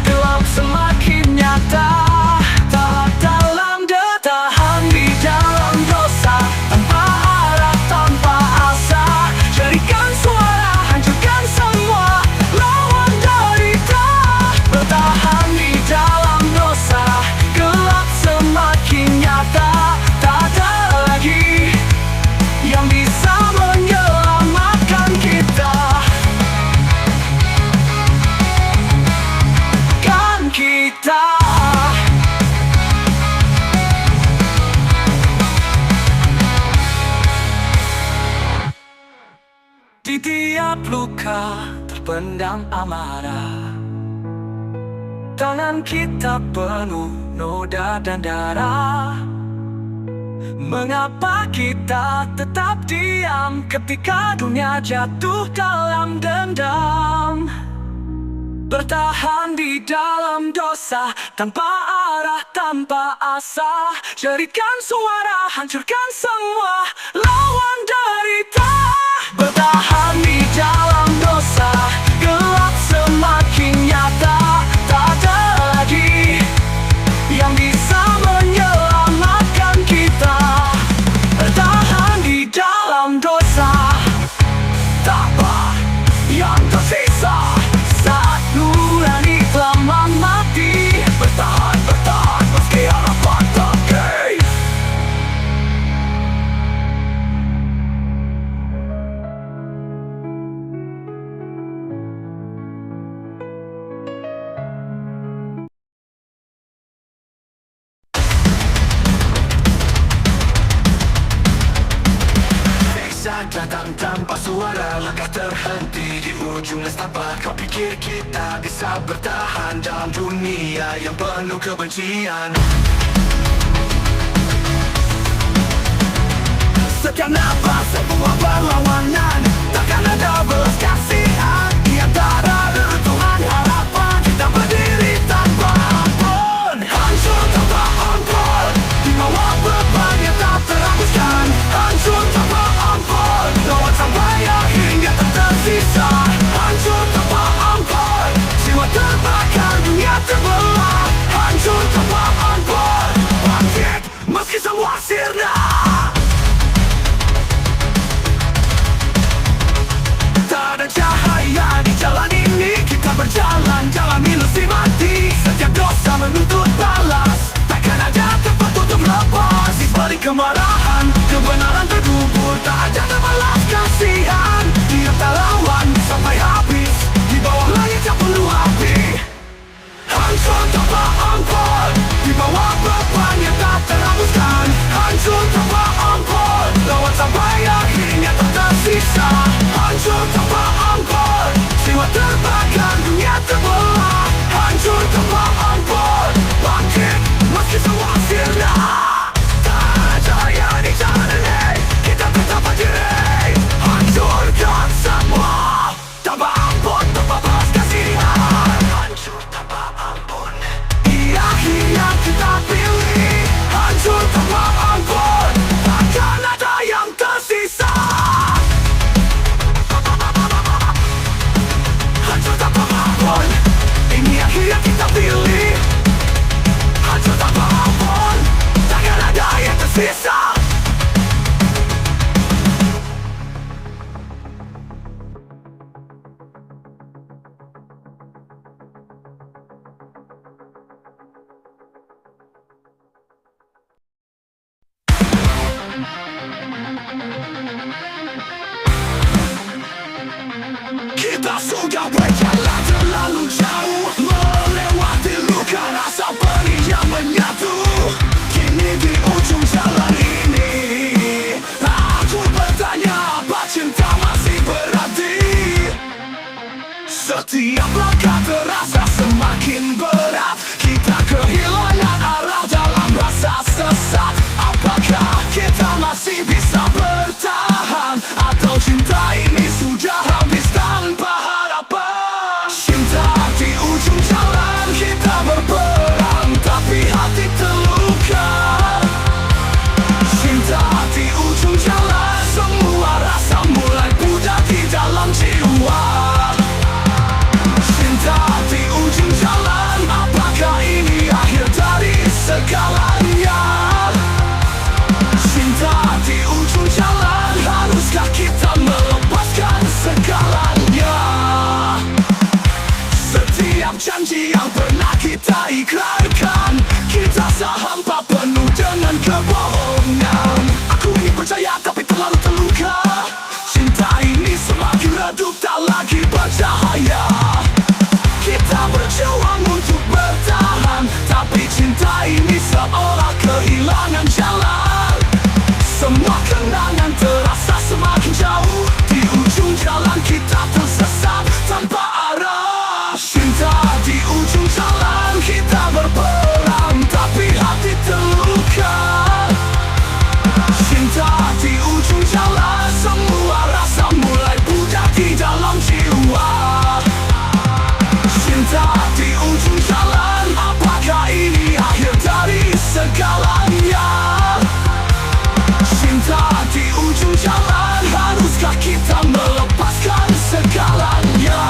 gelap semakin nyata. Tak dalam bertahan di dalam dosa, tanpa arah, tanpa asa. Jadikan suara, hancurkan semua lawan derita. Bertahan di dalam dosa, gelap semakin nyata. Tak ada lagi yang bisa menyelamatkan kita. Kan kita di tiap luka terpendam amarah. Tangan kita penuh noda dan darah. Mengapa kita tetap diam ketika dunia jatuh dalam dendam? Bertahan di dalam dosa, tanpa arah, tanpa asa. Jadikan suara, hancurkan semua lawan derita. Bertahan di dalam dosa, gelap semakin nyata. Tak ada lagi yang bisa menyelamatkan kita. Bertahan di dalam dosa, tak apa yang tersisa saat nurani telah mati. Bertahan, bertahan meski harapan pergi. Siksa datang tanpa suara, langkah terhenti di ujung nestapa. Kau pikir kita bisa bertahan dalam dunia yang penuh kebencian? Setiap nafas sebuah perlawanan, takkan ada belas kasihan. Di antara reruntuhan harapan, kita berdiri tanpa ampun. Hancur tanpa ampun, di bawah beban yang tak terhapuskan. Hancur tanpa ampun, lawan sampai akhirnya tak tersisa. Hancur tanpa ampun, jiwa terbakar, dunia terbelah. Hancur tanpa ampun, bangkit meski semua sirna. Tak ada cahaya di jalan ini, kita berjalan dalam ilusi mati. Setiap dosa menuntut balas, takkan ada tempat untuk lepas. Di balik kemarahan, kebenaran terkubur. Tak ada terbalas kasihan, diam tak lawan sampai habis. Di bawah langit yang penuh api. Hancur tanpa ampun, di bawah beban yang tak terhapuskan. Hancur tanpa ampun, lawan sampai akhirnya tak tersisa. Hancur tanpa ampun, jiwa terbakar, dunia terbelah. Hancur tanpa ampun, bangkit meski semua sirna. Tak ada cahaya di jalan ini, kita tetap berdiri. Hancurkan semua tanpa ampun, tanpa balas kasihan. Hancur tanpa ampun, ia yang kita pilih. Hancur tanpa ampun, takkan ada yang tersisa. Hancur tanpa ampun, ini akhir yang kita pilih. Hancur tanpa ampun, takkan ada yang tersisa. Kita sudah berjalan terlalu jauh, melewati luka rasa pedih yang menyatu. Kini di ujung jalan ini, aku bertanya apa cinta masih berarti. Setiap langkah terasa semakin berat, kita kehilangan arah dalam rasa sesat. Apakah kita masih bisa bertahan, atau cinta ini sudah habis tanpa harapan? Cinta di ujung jalan, kita berperang tapi hati terluka. Cinta di ujung jalan, semua rasa mulai pudar di dalam jiwa. Cinta kita ikrarkan. Kita sehampa penuh dengan kebohongan. Aku ini percaya tapi terlalu terluka. Cinta ini semakin redup, tak lagi bercahaya. Kita berjuang untuk bertahan, tapi cinta ini seolah kehilangan jalan. Semua kenangan terasa semakin jauh. Di ujung jalan kita tersesat tanpa arah. Cinta di ujung jalan kita berperang, tapi hati terluka. Cinta di ujung jalan, semua rasa mulai pudar di dalam jiwa. Cinta di ujung jalan, apakah ini akhir dari segalanya? Cinta di ujung jalan, haruskah kita melepaskan segalanya?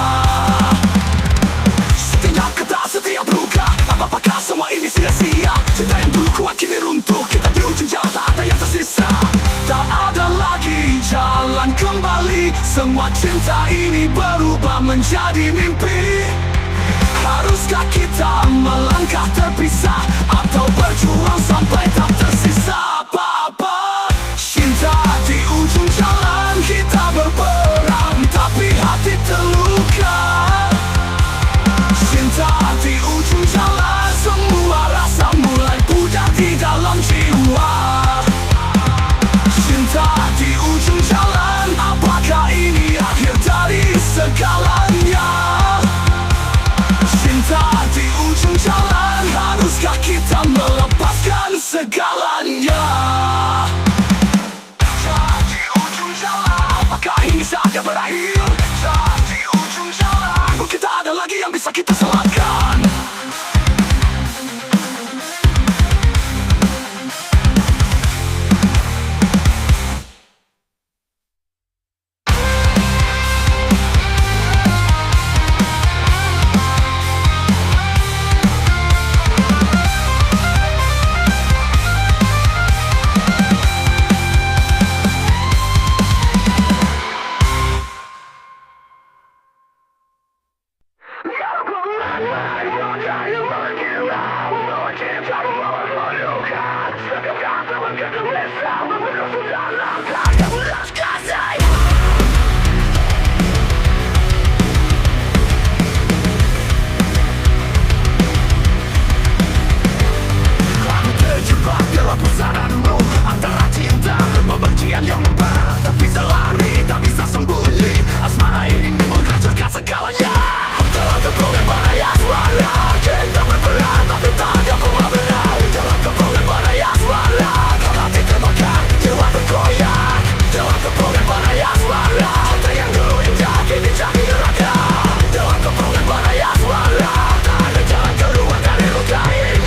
Setiap kata, setiap luka, apakah semua ini sia-sia? Cinta yang dulu kuat kini runtuh, kita di ujung jalan tak ada yang tersisa. Tak ada lagi jalan kembali, semua cinta ini berubah menjadi mimpi. Haruskah kita melangkah terpisah, atau berjuang sampai tak tersisa apa-apa? Cinta di ujung jalan kita berperang, tapi hati terluka. Cinta di ujung jalan, semua rasa mulai pudar di dalam jiwa. Cinta di ujung jalan, apakah ini akhir dari segalanya? Cinta di ujung jalan, haruskah kita melepaskan segalanya? Cinta di ujung jalan, apakah ini saatnya berakhir? Cinta di ujung jalan, mungkin tak ada lagi yang bisa kita selamatkan. Terjebak dalam pusaranmu, antara cinta dan kebencian yang membarat. Tak bisa lari, tak bisa sembunyi, asmara ini menghancurkan segalanya. Dalam kepungan bahaya suara, kita berperang tapi tak ada pengorbanan. Dalam kepungan bahaya suara, hati terbakar, jiwa tergoyang. Dalam kepungan bahaya suara, cinta yang dulu indah kini jadi neraka. Dalam kepungan bahaya suara, tak ada jalan keluar dari luka ini.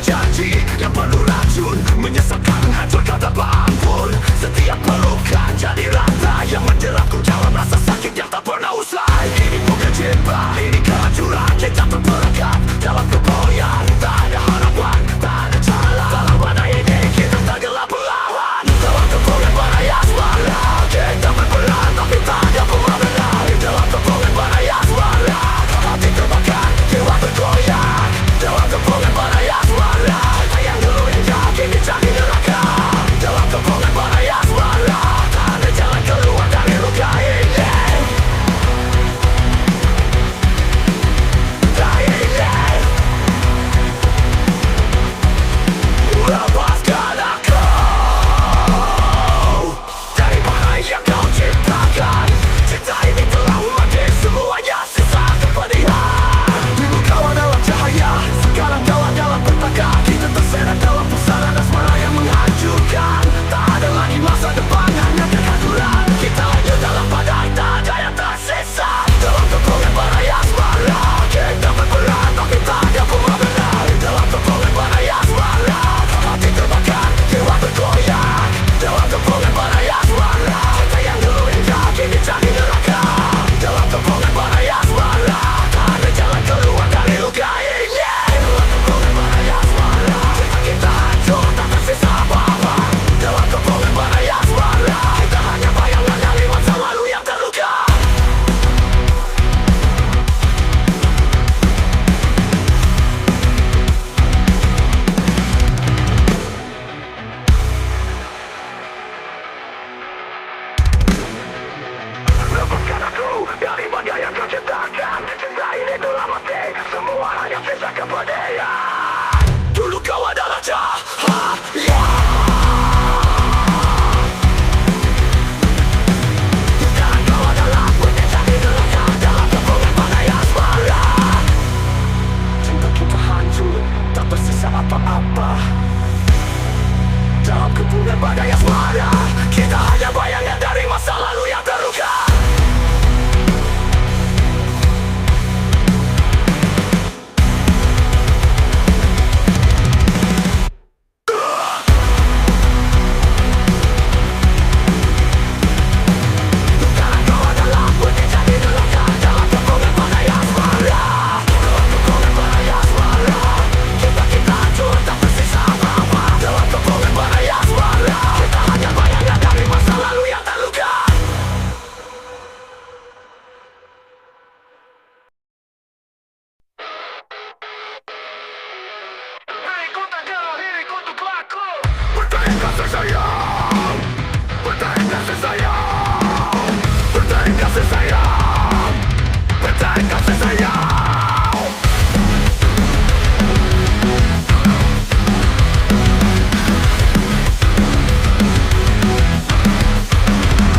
Janji yang penuh racun, menyesatkan, menghancurkan tanpa ampun. Setiap pelukan jadi rata yang menjeratku dalam rasa sakit yang tak pernah usai. Ini bukan cinta, ini kehancuran. Kita terperangkap dalam kegoyang, tak ada harapan, tak ada jalan. Dalam badai ini kita tenggelam melawan. Dalam kepungan bahaya suara, kita berperang tapi tak ada pengorbanan. Dalam kepungan bahaya suara, hati terbakar, jiwa tergoyang. Dalam kepungan bahaya suara, cinta yang dulu indah kini jadi neraka. Dalam kepungan bahaya suara, tak ada jalan keluar dari luka ini. Lepaskan aku dari bahaya yang kau ciptakan. Cinta ini telah mati, semuanya sisa kepedihan. Dulu kau adalah cahaya, sekarang kau adalah petaka. Kita terseret dalam pusaran asmara yang menghancurkan. Tak ada lagi masa depan, hanya kehancuran. Kita hanya dalam badai, tak ada yang tersisa. Dalam kepungan bahaya suara, kita berperang tapi tak ada pengorbanan. Dalam kepungan bahaya suara, hati terbakar, jiwa tergoyang. Dalam kepungan bahaya suara, cinta yang dulu indah kini jadi neraka. Dalam kepungan bahaya suara, tak ada jalan keluar dari luka ini. Dalam kepungan bahaya suara, cinta kita hancur, tak tersisa apa-apa. Dalam kepungan bahaya suara, kita hanya bayangan dari masa lalu yang terluka. kasih sayang, bertahan kasih sayang, bertahan kasih sayang, bertahan kasih sayang.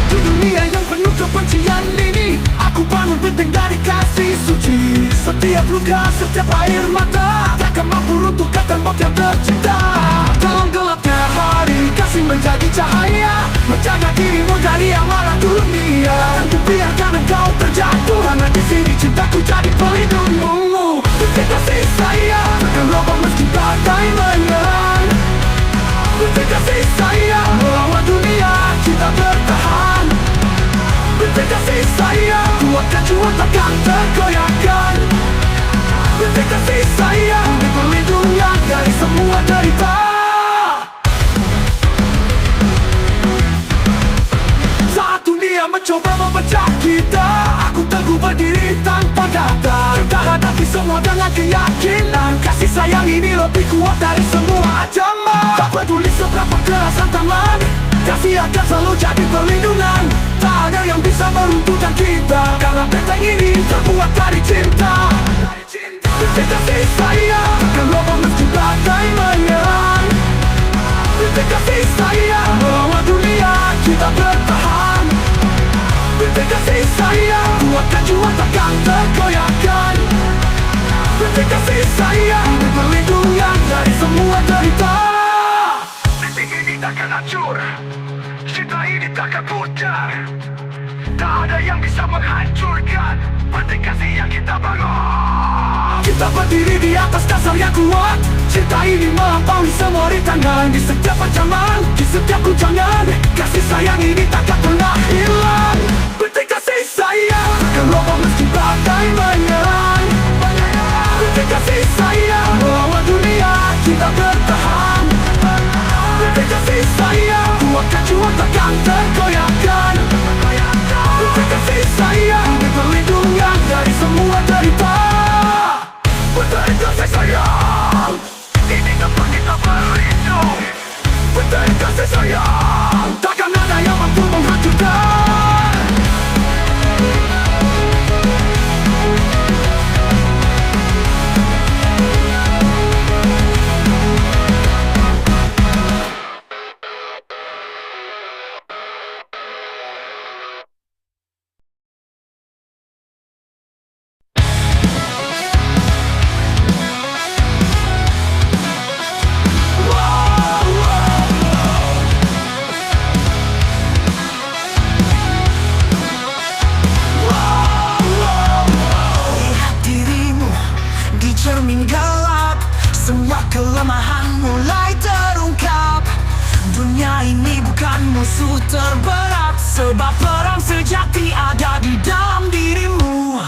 Di dunia yang penuh kebencian ini, aku bangun benteng dari kasih suci. Setiap luka, setiap air mata takkan mampu runtuhkan tembok yang tercipta. Dalam gelapnya hari, kasih menjadi cahaya, menjaga dirimu dari amarah dunia. Ku biarkan engkau terjatuh, karena di sini cintaku jadi pelindungmu. Benteng kasih sayang, takkan roboh meski badai menyerang. Benteng kasih sayang, melawan dunia, kita bertahan. Benteng kasih sayang, kuatkan jua takkan tergoyahkan. Benteng kasih sayang, perlindungan dari semua derita. Saat dunia mencoba memecah kita, aku teguh berdiri tanpa data. Bertahan hati semua dengan keyakinan, kasih sayang ini lebih kuat dari semua ancaman. Tak peduli seberapa keras tantangan, kasih akan selalu jadi perlindungan. Tak ada yang bisa meruntuhkan kita, karena benteng ini terbuat dari cinta. Benteng kasih sayang, takkan roboh meski badai menyerang. Benteng kasih sayang, melawan dunia, kita bertahan. Benteng kasih sayang, kuatkan jua takkan tergoyahkan. Benteng kasih sayang, perlindungan dari semua derita. Benteng ini takkan hancur, cinta ini takkan pudar. Tak ada yang bisa menghancurkan benteng kasih yang kita bangun. Kita berdiri di atas dasar yang kuat, cinta ini melampaui semua rintangan. Di setiap ancaman, di setiap guncangan, kasih sayang ini takkan pernah hilang. Benteng kasih sayang, takkan roboh meski badai menyerang. Benteng kasih sayang, melawan dunia, kita bertahan. Benteng kasih sayang, kuatkan jua takkan tergoyahkan. Benteng kasih sayang, perlindungan dari semua derita. Benteng kasih sayang, ini tempat kita berlindung. Benteng kasih sayang, takkan ada yang mampu menghancurkan. Cermin gelap, semua kelemahan mulai terungkap. Dunia ini bukan musuh terberat, sebab perang sejati ada di dalam dirimu.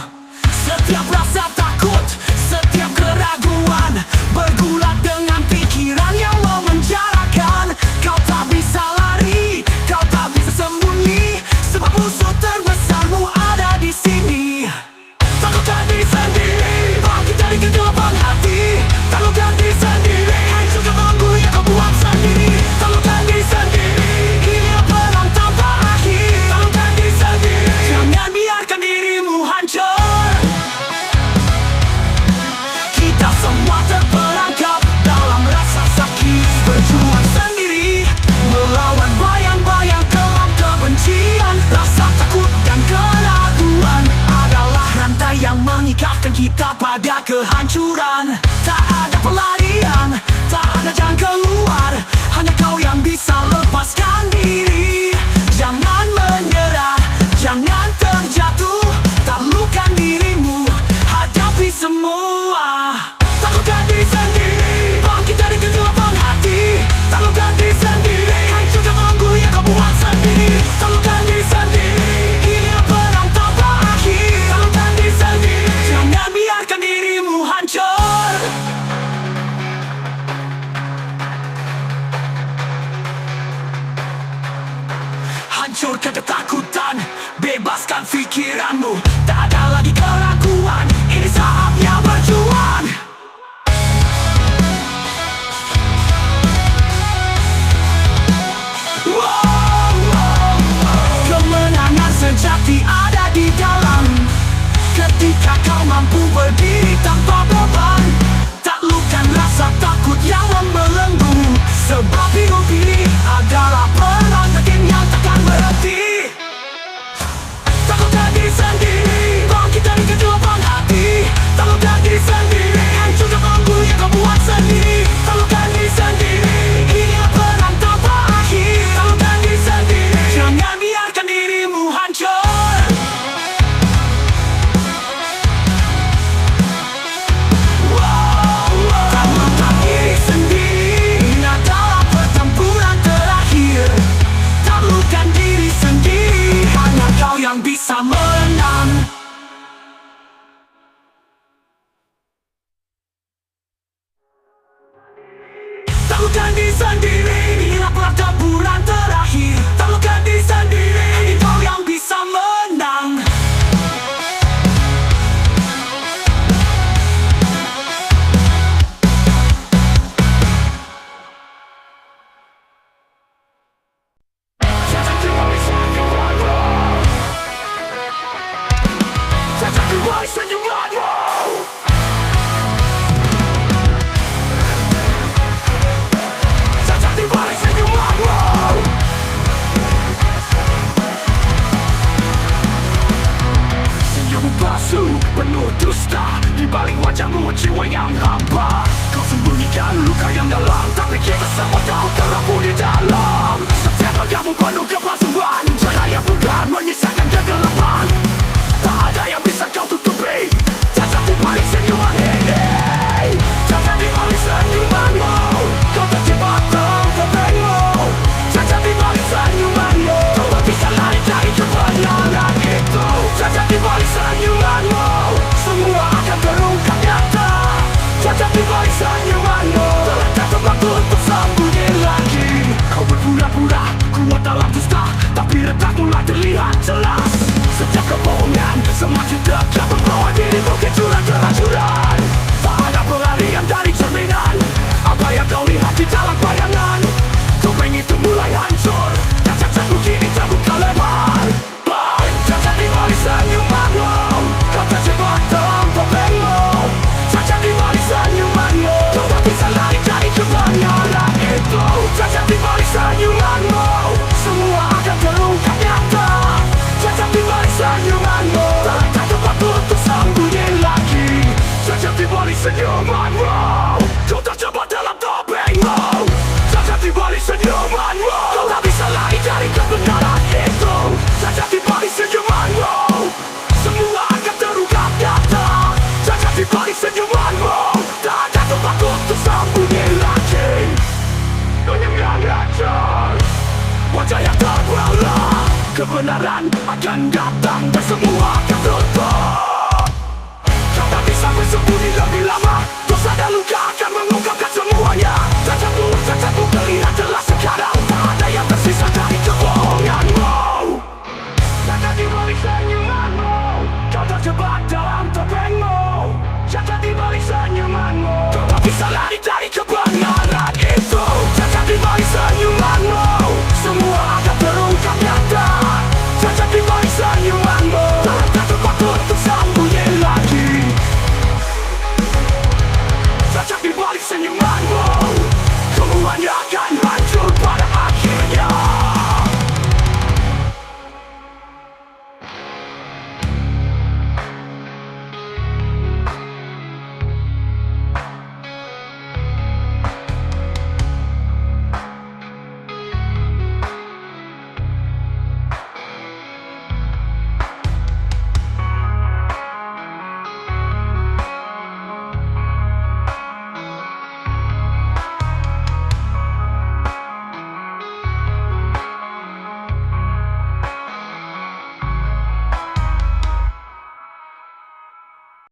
Setiap rasa takut, setiap keraguan bergulat dengan pikiran yang memenjarakan. Kau tak bisa lari, kau tak bisa sembunyi, sebab musuh terbesarmu ada di sini. Takutkan diri sendiri, bangkit dari kegelapan hati. Takutkan diri sendiri, hancurkan belenggu yang kau buat sendiri. Takutkan diri sendiri, inilah perang tanpa akhir. Takutkan diri sendiri, jangan biarkan dirimu hancur. Kita semua terperangkap dalam rasa sakit, berjuang sendiri, melawan bayang-bayang kelam kebencian. Rasa takut dan keraguan adalah rantai yang mengikatkan kita pada kehancuran. Tak ada pelarian, tak ada jalan keluar, hanya kau yang bisa lepaskan diri. Jangan menyerah, jangan terjatuh, taklukkan dirimu, hadapi semua. Takutkan diri sendiri, bangkit dari kegelapan hati. Taklukkan diri sendiri, hancurkan belenggu yang kau buat sendiri. Taklukkan diri sendiri, inilah perang tanpa akhir. Taklukkan diri sendiri, jangan biarkan dirimu hancur. Hancurkan ketakutan, bebaskan pikiranmu. Tak ada lagi keraguan, ini saatnya berjuang. balik senyumanmu. Cacat di balik senyumanmu. Senyum palsu penuh dusta, di balik wajahmu jiwa yang hampa. Kau sembunyikan luka yang dalam, tapi kita semua tahu terapun di dalam. Setiap ragamu penuh kepalsuan, cahaya bukan menyisakan kegelapan. Tak ada yang bisa kau tutupi, cacat di balik senyuman ini. Cacat di balik senyumanmu, kau terjebak dalam topengmu. Cacat di balik senyumanmu, kau tak bisa lari dari kebenaran itu. Cacat di balik senyumanmu, semua akan terungkap nyata. Cacat di balik senyumanmu, terletak tempat untuk sembunyi lagi. Kau berpura-pura kuat dalam dusta, tapi retakmu mulai terlihat jelas. Setiap kebohongan semakin dekat, membawa dirimu ke jurang kehancuran. Tak ada pelarian dari cerminan, apa yang kau lihat di dalam bayangan. Topeng itu mulai hancur, dan cacatmu kini terbuka lebar. Cacat di balik senyumanmu, kau terjebak dalam topengmu. Cacat di balik senyumanmu, kau tak bisa lari dari kebenaran itu. Cacat di balik senyumanmu, semua akan terungkap nyata. Cacat di balik senyumanmu, terletak tempat untuk sembunyi lagi. Cacat di balik senyumanmu, kau terjebak dalam topengmu. Cacat di balik senyumanmu, kau tak bisa lari dari kebenaran itu. Cacat di balik senyumanmu, semua akan terungkap nyata. Cacat di balik senyumanmu, tak ada tempat untuk sembunyi lagi. Dunia yang hancur, wajah yang terbelah, kebenaran akan datang dan semua akan tutup. Kau tak bisa bersembunyi lebih lama, dosa dan luka akan mengungkapkan semuanya. Cacatmu terlihat jelas sekarang, tak ada yang tersisa dari kebohonganmu. Cacat di balik senyumanmu, kau terjebak dalam topengmu. Cacat di balik senyumanmu, kau tak bisa lari dari